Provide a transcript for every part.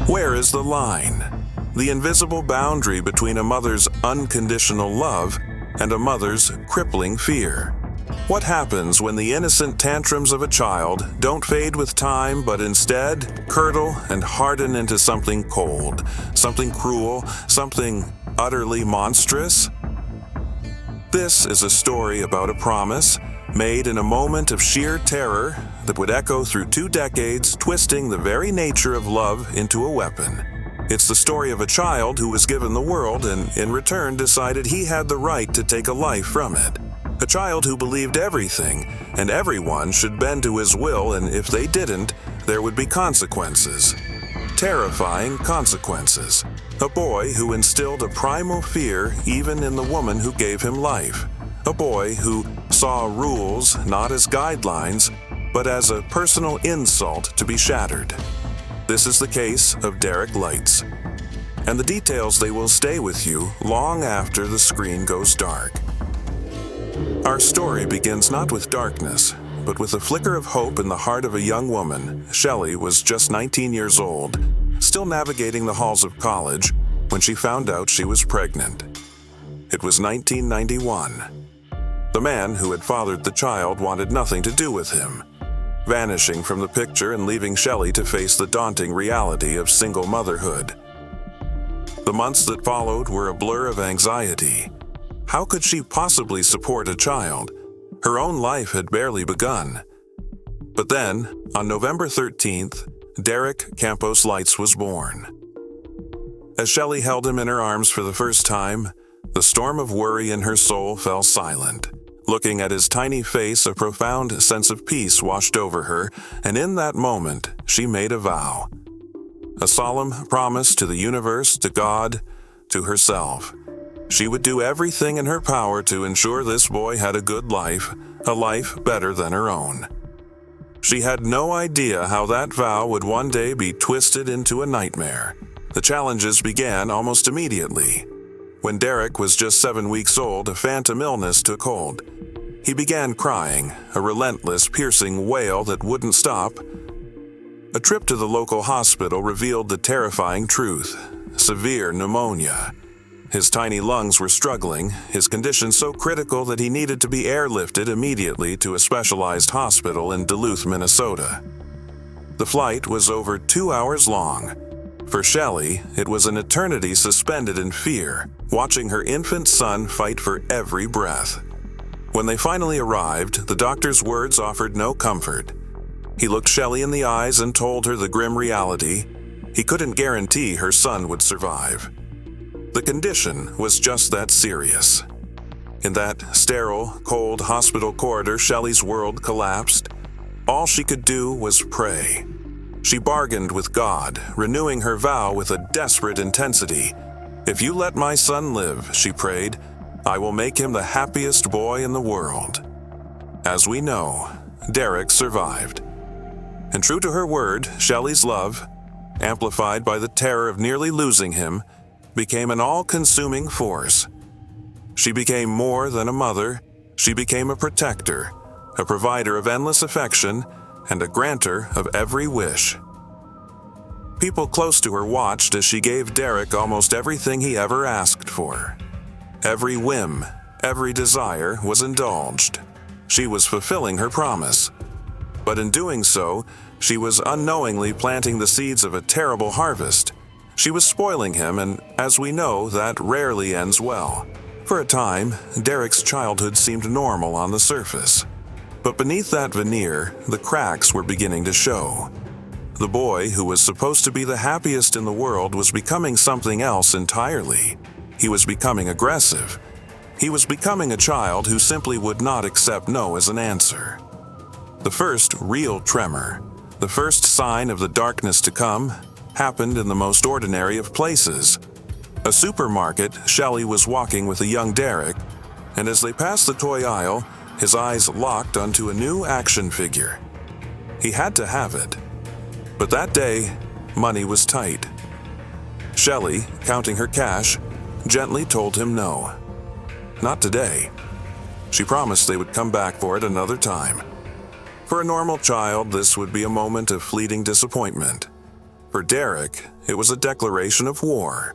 Where is the line? The invisible boundary between a mother's unconditional love and a mother's crippling fear. What happens when the innocent tantrums of a child don't fade with time, but instead curdle and harden into something cold, something cruel, something utterly monstrous? This is a story about a promise made in a moment of sheer terror that would echo through 2 decades, twisting the very nature of love into a weapon. It's the story of a child who was given the world and in return decided he had the right to take a life from it. A child who believed everything and everyone should bend to his will, and if they didn't, there would be consequences. Terrifying consequences. A boy who instilled a primal fear even in the woman who gave him life. A boy who saw rules not as guidelines, but as a personal insult to be shattered. This is the case of Derek Leitz. And the details, they will stay with you long after the screen goes dark. Our story begins not with darkness, but with a flicker of hope in the heart of a young woman. Shelly was just 19 years old, still navigating the halls of college, when she found out she was pregnant. It was 1991. The man who had fathered the child wanted nothing to do with him, vanishing from the picture and leaving Shelly to face the daunting reality of single motherhood. The months that followed were a blur of anxiety. How could she possibly support a child? Her own life had barely begun. But then, on November 13th, Derek Campos Leitz was born. As Shelly held him in her arms for the first time, the storm of worry in her soul fell silent. Looking at his tiny face, a profound sense of peace washed over her, and in that moment, she made a vow. A solemn promise to the universe, to God, to herself. She would do everything in her power to ensure this boy had a good life, a life better than her own. She had no idea how that vow would one day be twisted into a nightmare. The challenges began almost immediately. When Derek was just 7 weeks old, a phantom illness took hold. He began crying, a relentless, piercing wail that wouldn't stop. A trip to the local hospital revealed the terrifying truth: severe pneumonia. His tiny lungs were struggling, his condition so critical that he needed to be airlifted immediately to a specialized hospital in Duluth, Minnesota. The flight was over 2 hours long. For Shelly, it was an eternity suspended in fear, watching her infant son fight for every breath. When they finally arrived, the doctor's words offered no comfort. He looked Shelly in the eyes and told her the grim reality: he couldn't guarantee her son would survive. The condition was just that serious. In that sterile, cold hospital corridor, Shelly's world collapsed. All she could do was pray. She bargained with God, renewing her vow with a desperate intensity. "If you let my son live," she prayed, "I will make him the happiest boy in the world." As we know, Derek survived. And true to her word, Shelly's love, amplified by the terror of nearly losing him, became an all-consuming force. She became more than a mother. She became a protector, a provider of endless affection, and a granter of every wish. People close to her watched as she gave Derek almost everything he ever asked for. Every whim, every desire was indulged. She was fulfilling her promise. But in doing so, she was unknowingly planting the seeds of a terrible harvest. She was spoiling him, and as we know, that rarely ends well. For a time, Derek's childhood seemed normal on the surface. But beneath that veneer, the cracks were beginning to show. The boy who was supposed to be the happiest in the world was becoming something else entirely. He was becoming aggressive. He was becoming a child who simply would not accept no as an answer. The first real tremor, the first sign of the darkness to come, happened in the most ordinary of places. A supermarket. Shelly was walking with a young Derek, and as they passed the toy aisle, his eyes locked onto a new action figure. He had to have it. But that day, money was tight. Shelly, counting her cash, gently told him no. Not today. She promised they would come back for it another time. For a normal child, this would be a moment of fleeting disappointment. for Derek, it was a declaration of war.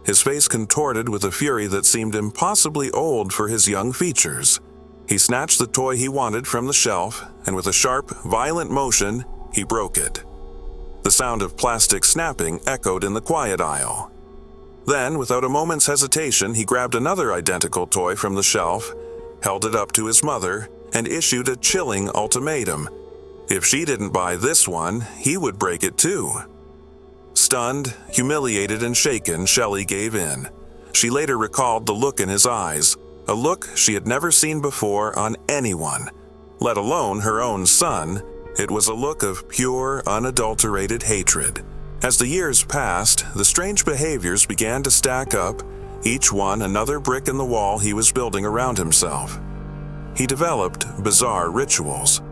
His face contorted with a fury that seemed impossibly old for his young features. He snatched the toy he wanted from the shelf, and with a sharp, violent motion, he broke it. The sound of plastic snapping echoed in the quiet aisle. Then, without a moment's hesitation, he grabbed another identical toy from the shelf, held it up to his mother, and issued a chilling ultimatum. If she didn't buy this one, he would break it too. Stunned, humiliated, and shaken, Shelly gave in. She later recalled the look in his eyes, a look she had never seen before on anyone, let alone her own son. It was a look of pure, unadulterated hatred. As the years passed, the strange behaviors began to stack up, each one another brick in the wall he was building around himself. He developed bizarre rituals.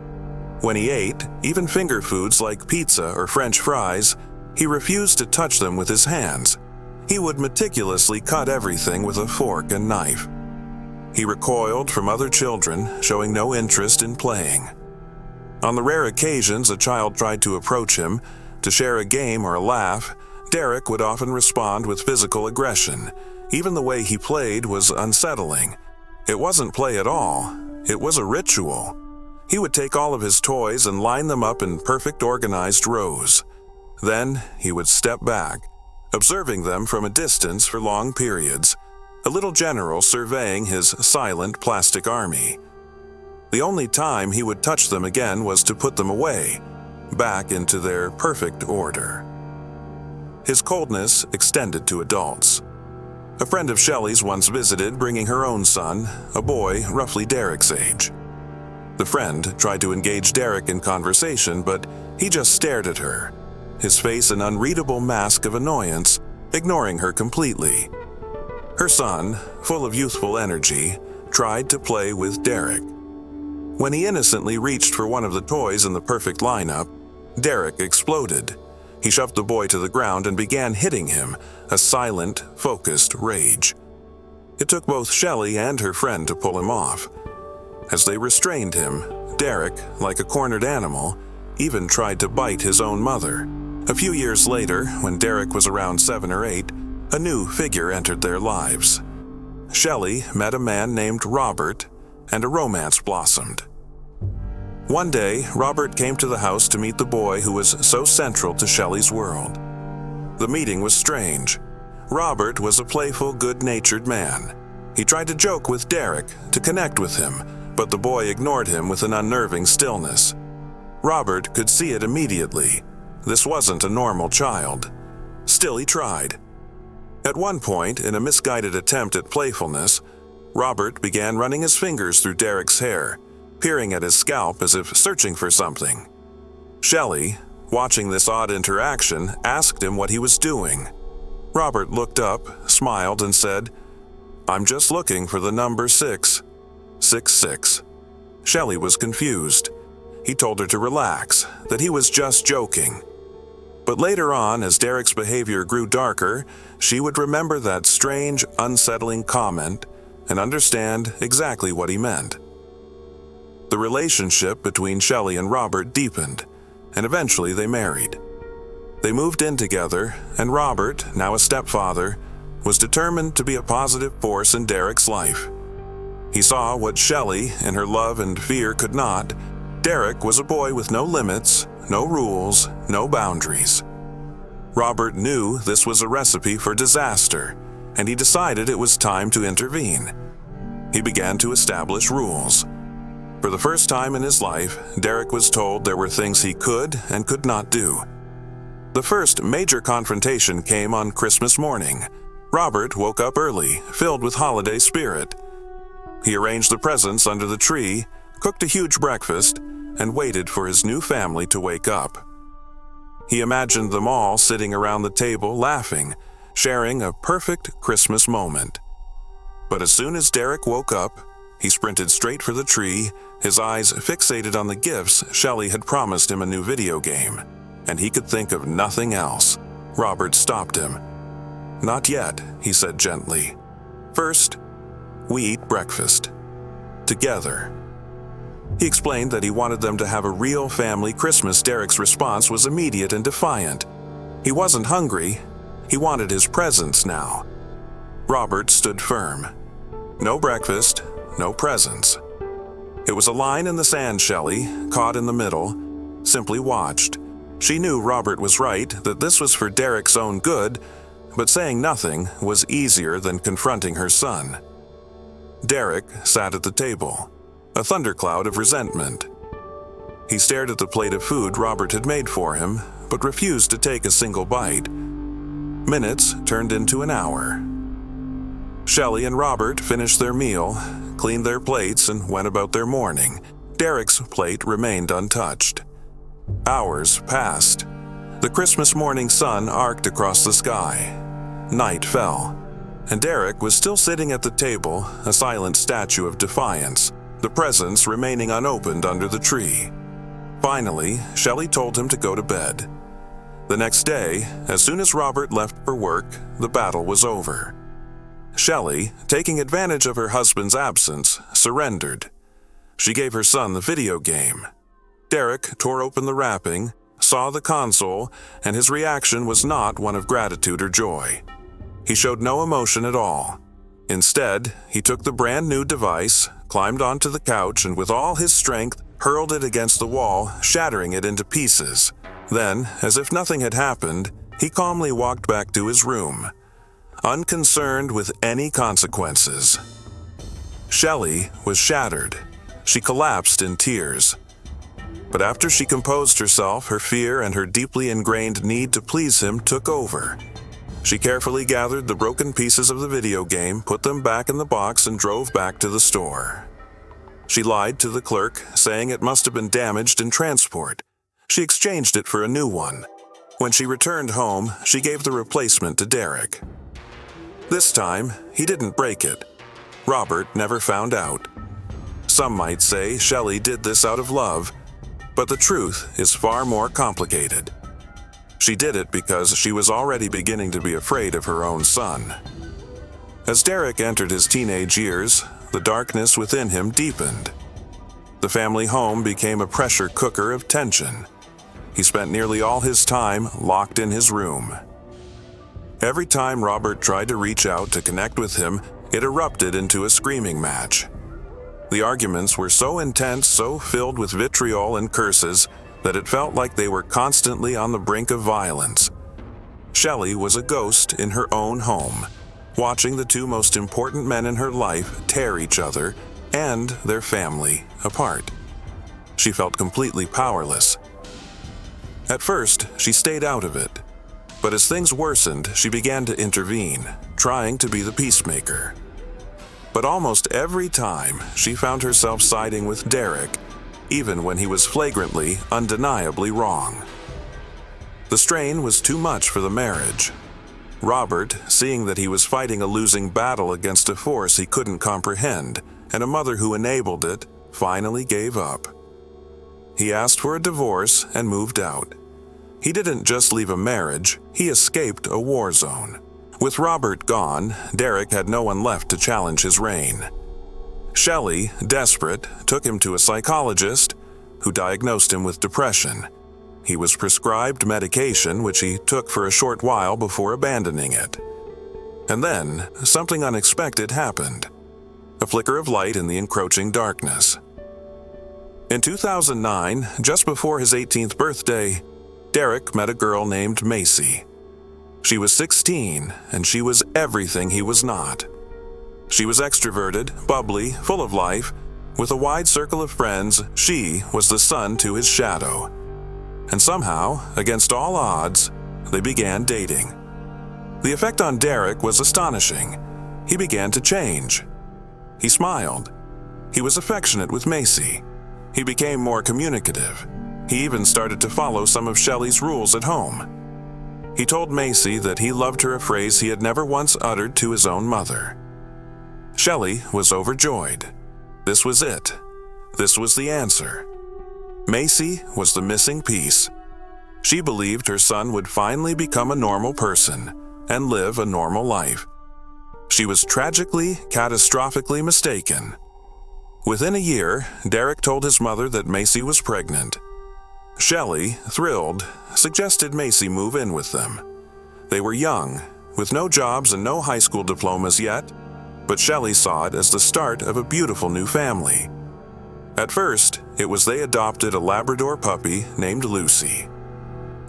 When he ate, even finger foods like pizza or French fries, he refused to touch them with his hands. He would meticulously cut everything with a fork and knife. He recoiled from other children, showing no interest in playing. On the rare occasions a child tried to approach him, to share a game or a laugh, Derek would often respond with physical aggression. Even the way he played was unsettling. It wasn't play at all, it was a ritual. He would take all of his toys and line them up in perfect organized rows. Then he would step back, observing them from a distance for long periods, a little general surveying his silent plastic army. The only time he would touch them again was to put them away, back into their perfect order. His coldness extended to adults. A friend of Shelly's once visited, bringing her own son, a boy roughly Derek's age. The friend tried to engage Derek in conversation, but he just stared at her, his face an unreadable mask of annoyance, ignoring her completely. Her son, full of youthful energy, tried to play with Derek. When he innocently reached for one of the toys in the perfect lineup, Derek exploded. He shoved the boy to the ground and began hitting him, a silent, focused rage. It took both Shelly and her friend to pull him off. As they restrained him, Derek, like a cornered animal, even tried to bite his own mother. A few years later, when Derek was around 7 or 8, a new figure entered their lives. Shelly met a man named Robert, and a romance blossomed. One day, Robert came to the house to meet the boy who was so central to Shelly's world. The meeting was strange. Robert was a playful, good-natured man. He tried to joke with Derek, to connect with him, but the boy ignored him with an unnerving stillness. Robert could see it immediately. This wasn't a normal child. Still, he tried. At one point, in a misguided attempt at playfulness, Robert began running his fingers through Derek's hair, peering at his scalp as if searching for something. Shelly, watching this odd interaction, asked him what he was doing. Robert looked up, smiled, and said, "I'm just looking for the number 666. Shelly was confused. He told her to relax, that he was just joking. But later on, as Derek's behavior grew darker, she would remember that strange, unsettling comment and understand exactly what he meant. The relationship between Shelly and Robert deepened, and eventually they married. They moved in together, and Robert, now a stepfather, was determined to be a positive force in Derek's life. He saw what Shelly, in her love and fear, could not. Derek was a boy with no limits, no rules, no boundaries. Robert knew this was a recipe for disaster, and he decided it was time to intervene. He began to establish rules. For the first time in his life, Derek was told there were things he could and could not do. The first major confrontation came on Christmas morning. Robert woke up early, filled with holiday spirit. He arranged the presents under the tree, cooked a huge breakfast, and waited for his new family to wake up. He imagined them all sitting around the table laughing, sharing a perfect Christmas moment. But as soon as Derek woke up, he sprinted straight for the tree, his eyes fixated on the gifts Shelly had promised him, a new video game, and he could think of nothing else. Robert stopped him. "Not yet," he said gently. "First, we eat breakfast. Together." He explained that he wanted them to have a real family Christmas. Derek's response was immediate and defiant. He wasn't hungry. He wanted his presents now. Robert stood firm. No breakfast, no presents. It was a line in the sand, Shelly, caught in the middle, simply watched. She knew Robert was right, that this was for Derek's own good, but saying nothing was easier than confronting her son. Derek sat at the table, a thundercloud of resentment. He stared at the plate of food Robert had made for him, but refused to take a single bite. Minutes turned into an hour. Shelly and Robert finished their meal, cleaned their plates, and went about their morning. Derek's plate remained untouched. Hours passed. The Christmas morning sun arced across the sky. Night fell, and Derek was still sitting at the table, a silent statue of defiance, the presents remaining unopened under the tree. Finally, Shelly told him to go to bed. The next day, as soon as Robert left for work, the battle was over. Shelly, taking advantage of her husband's absence, surrendered. She gave her son the video game. Derek tore open the wrapping, saw the console, and his reaction was not one of gratitude or joy. He showed no emotion at all. Instead, he took the brand new device, climbed onto the couch, and with all his strength, hurled it against the wall, shattering it into pieces. Then, as if nothing had happened, he calmly walked back to his room, unconcerned with any consequences. Shelly was shattered. She collapsed in tears. But after she composed herself, her fear and her deeply ingrained need to please him took over. She carefully gathered the broken pieces of the video game, put them back in the box, and drove back to the store. She lied to the clerk, saying it must have been damaged in transport. She exchanged it for a new one. When she returned home, she gave the replacement to Derek. This time, he didn't break it. Robert never found out. Some might say Shelly did this out of love, but the truth is far more complicated. She did it because she was already beginning to be afraid of her own son. As Derek entered his teenage years, the darkness within him deepened. The family home became a pressure cooker of tension. He spent nearly all his time locked in his room. Every time Robert tried to reach out to connect with him, it erupted into a screaming match. The arguments were so intense, so filled with vitriol and curses, that it felt like they were constantly on the brink of violence. Shelly was a ghost in her own home, watching the two most important men in her life tear each other and their family apart. She felt completely powerless. At first, she stayed out of it, but as things worsened, she began to intervene, trying to be the peacemaker. But almost every time, she found herself siding with Derek, even when he was flagrantly, undeniably wrong. The strain was too much for the marriage. Robert, seeing that he was fighting a losing battle against a force he couldn't comprehend, and a mother who enabled it, finally gave up. He asked for a divorce and moved out. He didn't just leave a marriage, he escaped a war zone. With Robert gone, Derek had no one left to challenge his reign. Shelly, desperate, took him to a psychologist who diagnosed him with depression. He was prescribed medication, which he took for a short while before abandoning it. And then, something unexpected happened. A flicker of light in the encroaching darkness. In 2009, just before his 18th birthday, Derek met a girl named Macy. She was 16, and she was everything he was not. She was extroverted, bubbly, full of life. With a wide circle of friends, she was the sun to his shadow. And somehow, against all odds, they began dating. The effect on Derek was astonishing. He began to change. He smiled. He was affectionate with Macy. He became more communicative. He even started to follow some of Shelly's rules at home. He told Macy that he loved her, a phrase he had never once uttered to his own mother. Shelly was overjoyed. This was it. This was the answer. Macy was the missing piece. She believed her son would finally become a normal person and live a normal life. She was tragically, catastrophically mistaken. Within a year, Derek told his mother that Macy was pregnant. Shelly, thrilled, suggested Macy move in with them. They were young, with no jobs and no high school diplomas yet, but Shelly saw it as the start of a beautiful new family. At first, it was they adopted a Labrador puppy named Lucy.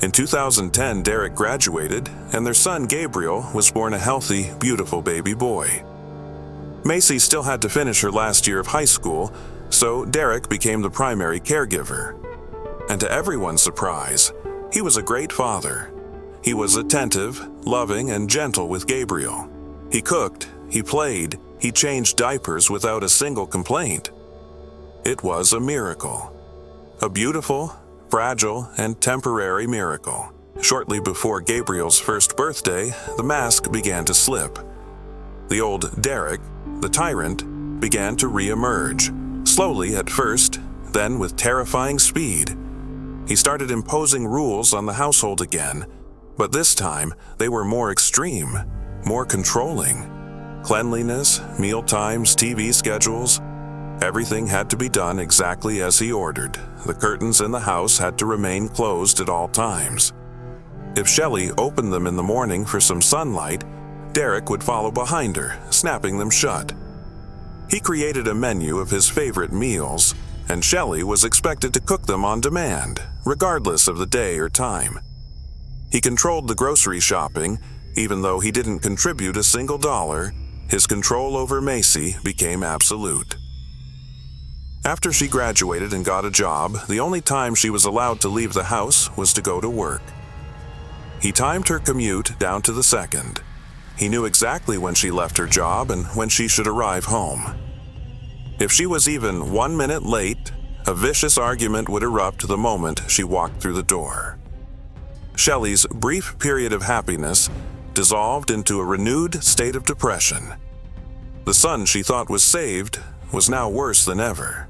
In 2010, Derek graduated, and their son Gabriel was born a healthy, beautiful baby boy. Macy still had to finish her last year of high school, so Derek became the primary caregiver. And to everyone's surprise, he was a great father. He was attentive, loving, and gentle with Gabriel. He cooked, he played, he changed diapers without a single complaint. It was a miracle. A beautiful, fragile, and temporary miracle. Shortly before Gabriel's first birthday, the mask began to slip. The old Derek, the tyrant, began to re-emerge, slowly at first, then with terrifying speed. He started imposing rules on the household again, but this time they were more extreme, more controlling. Cleanliness, meal times, TV schedules, everything had to be done exactly as he ordered. The curtains in the house had to remain closed at all times. If Shelly opened them in the morning for some sunlight, Derek would follow behind her, snapping them shut. He created a menu of his favorite meals, and Shelly was expected to cook them on demand, regardless of the day or time. He controlled the grocery shopping, even though he didn't contribute a single dollar. His control over Macy became absolute. After she graduated and got a job, the only time she was allowed to leave the house was to go to work. He timed her commute down to the second. He knew exactly when she left her job and when she should arrive home. If she was even 1 minute late, a vicious argument would erupt the moment she walked through the door. Shelly's brief period of happiness dissolved into a renewed state of depression. The son she thought was saved was now worse than ever.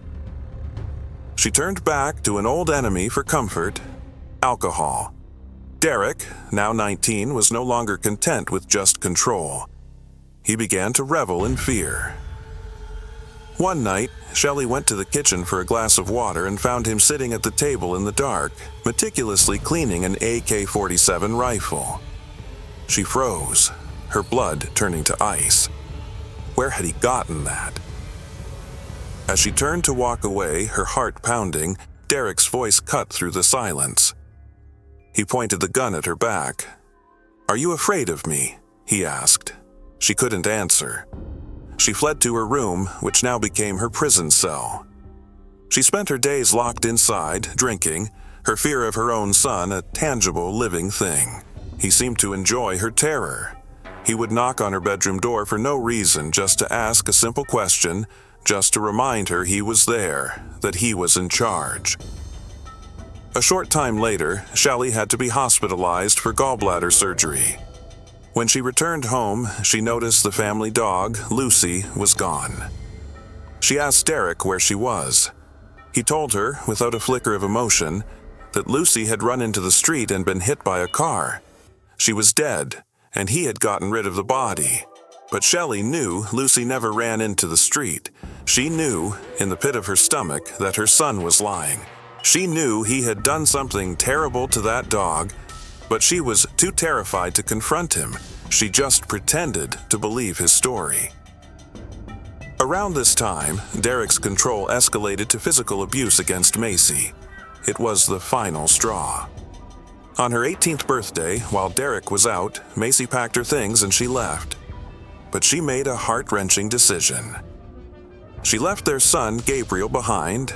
She turned back to an old enemy for comfort: alcohol. Derek, now 19, was no longer content with just control. He began to revel in fear. One night, Shelly went to the kitchen for a glass of water and found him sitting at the table in the dark, meticulously cleaning an AK-47 rifle. She froze, her blood turning to ice. Where had he gotten that? As she turned to walk away, her heart pounding, Derek's voice cut through the silence. He pointed the gun at her back. "Are you afraid of me?" he asked. She couldn't answer. She fled to her room, which now became her prison cell. She spent her days locked inside, drinking, her fear of her own son a tangible, living thing. He seemed to enjoy her terror. He would knock on her bedroom door for no reason, just to ask a simple question, just to remind her he was there, that he was in charge. A short time later, Shelly had to be hospitalized for gallbladder surgery. When she returned home, she noticed the family dog, Lucy, was gone. She asked Derek where she was. He told her, without a flicker of emotion, that Lucy had run into the street and been hit by a car. She was dead, and he had gotten rid of the body. But Shelly knew Lucy never ran into the street. She knew, in the pit of her stomach, that her son was lying. She knew he had done something terrible to that dog, but she was too terrified to confront him. She just pretended to believe his story. Around this time, Derek's control escalated to physical abuse against Macy. It was the final straw. On her 18th birthday, while Derek was out, Macy packed her things and she left. But she made a heart-wrenching decision. She left their son, Gabriel, behind.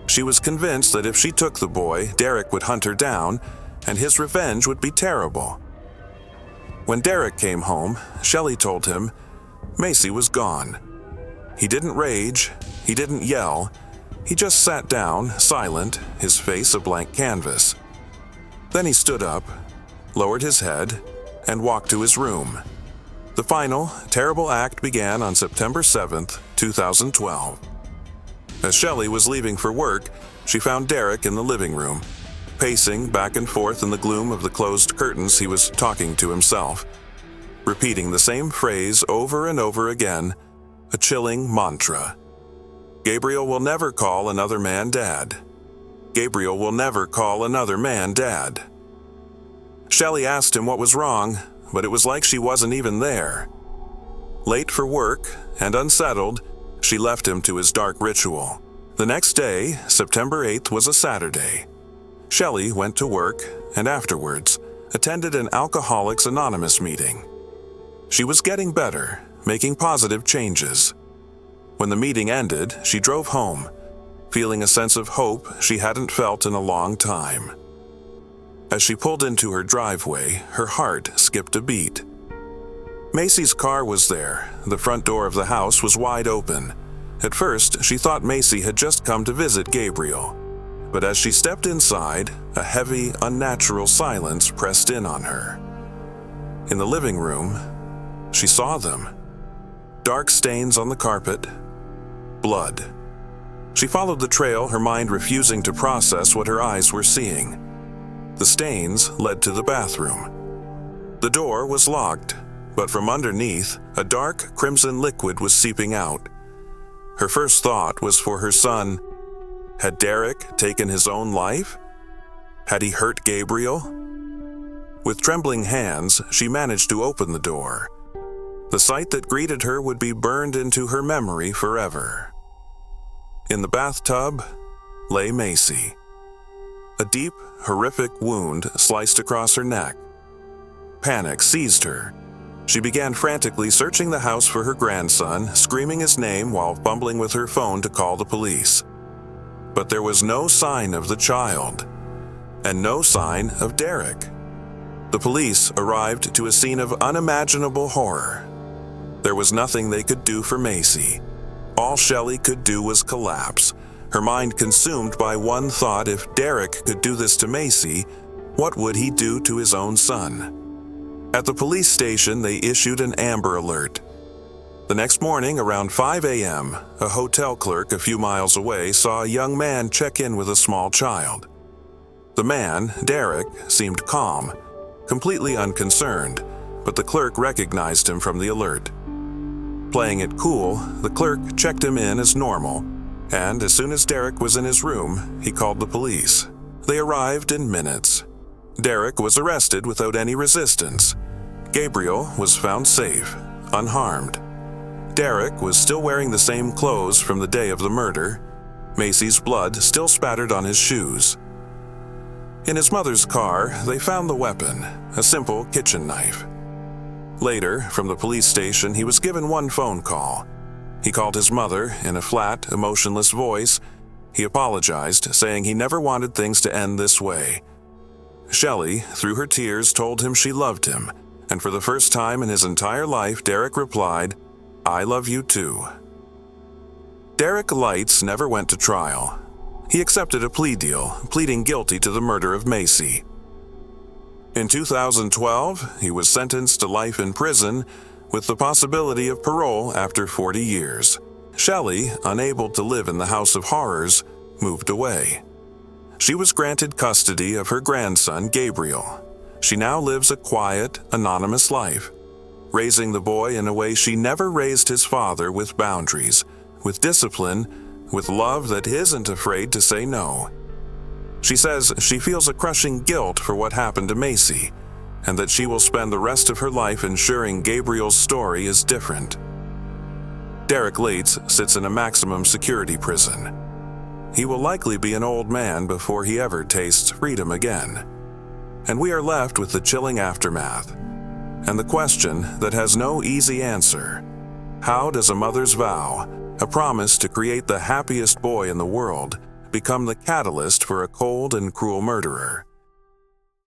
She was convinced that if she took the boy, Derek would hunt her down, and his revenge would be terrible. When Derek came home, Shelly told him Macy was gone. He didn't rage, he didn't yell, he just sat down, silent, his face a blank canvas. Then he stood up, lowered his head, and walked to his room. The final, terrible act began on September 7th, 2012. As Shelly was leaving for work, she found Derek in the living room. Pacing back and forth in the gloom of the closed curtains, he was talking to himself, repeating the same phrase over and over again, a chilling mantra. Gabriel will never call another man dad. Gabriel will never call another man Dad. Shelly asked him what was wrong, but it was like she wasn't even there. Late for work and unsettled, she left him to his dark ritual. The next day, September 8th, was a Saturday. Shelly went to work and afterwards attended an Alcoholics Anonymous meeting. She was getting better, making positive changes. When the meeting ended, she drove home, feeling a sense of hope she hadn't felt in a long time. As she pulled into her driveway, her heart skipped a beat. Macy's car was there. The front door of the house was wide open. At first, she thought Macy had just come to visit Gabriel. But as she stepped inside, a heavy, unnatural silence pressed in on her. In the living room, she saw them. Dark stains on the carpet, blood. She followed the trail, her mind refusing to process what her eyes were seeing. The stains led to the bathroom. The door was locked, but from underneath, a dark crimson liquid was seeping out. Her first thought was for her son. Had Derek taken his own life? Had he hurt Gabriel? With trembling hands, she managed to open the door. The sight that greeted her would be burned into her memory forever. In the bathtub lay Macy. A deep, horrific wound sliced across her neck. Panic seized her. She began frantically searching the house for her grandson, screaming his name while fumbling with her phone to call the police. But there was no sign of the child, and no sign of Derek. The police arrived to a scene of unimaginable horror. There was nothing they could do for Macy. All Shelly could do was collapse, her mind consumed by one thought: if Derek could do this to Macy, what would he do to his own son? At the police station, they issued an Amber Alert. The next morning, around 5 a.m., a hotel clerk a few miles away saw a young man check in with a small child. The man, Derek, seemed calm, completely unconcerned, but the clerk recognized him from the alert. Playing it cool, the clerk checked him in as normal, and as soon as Derek was in his room, he called the police. They arrived in minutes. Derek was arrested without any resistance. Gabriel was found safe, unharmed. Derek was still wearing the same clothes from the day of the murder. Macy's blood still spattered on his shoes. In his mother's car, they found the weapon, a simple kitchen knife. Later, from the police station, he was given one phone call. He called his mother in a flat, emotionless voice. He apologized, saying he never wanted things to end this way. Shelly, through her tears, told him she loved him, and for the first time in his entire life, Derek replied, "I love you too." Derek Leitz never went to trial. He accepted a plea deal, pleading guilty to the murder of Macy. In 2012, he was sentenced to life in prison with the possibility of parole after 40 years. Shelly, unable to live in the house of horrors, moved away. She was granted custody of her grandson, Gabriel. She now lives a quiet, anonymous life, raising the boy in a way she never raised his father, with boundaries, with discipline, with love that isn't afraid to say no. She says she feels a crushing guilt for what happened to Macy, and that she will spend the rest of her life ensuring Gabriel's story is different. Derek Leitz sits in a maximum security prison. He will likely be an old man before he ever tastes freedom again. And we are left with the chilling aftermath, and the question that has no easy answer: how does a mother's vow, a promise to create the happiest boy in the world, become the catalyst for a cold and cruel murderer?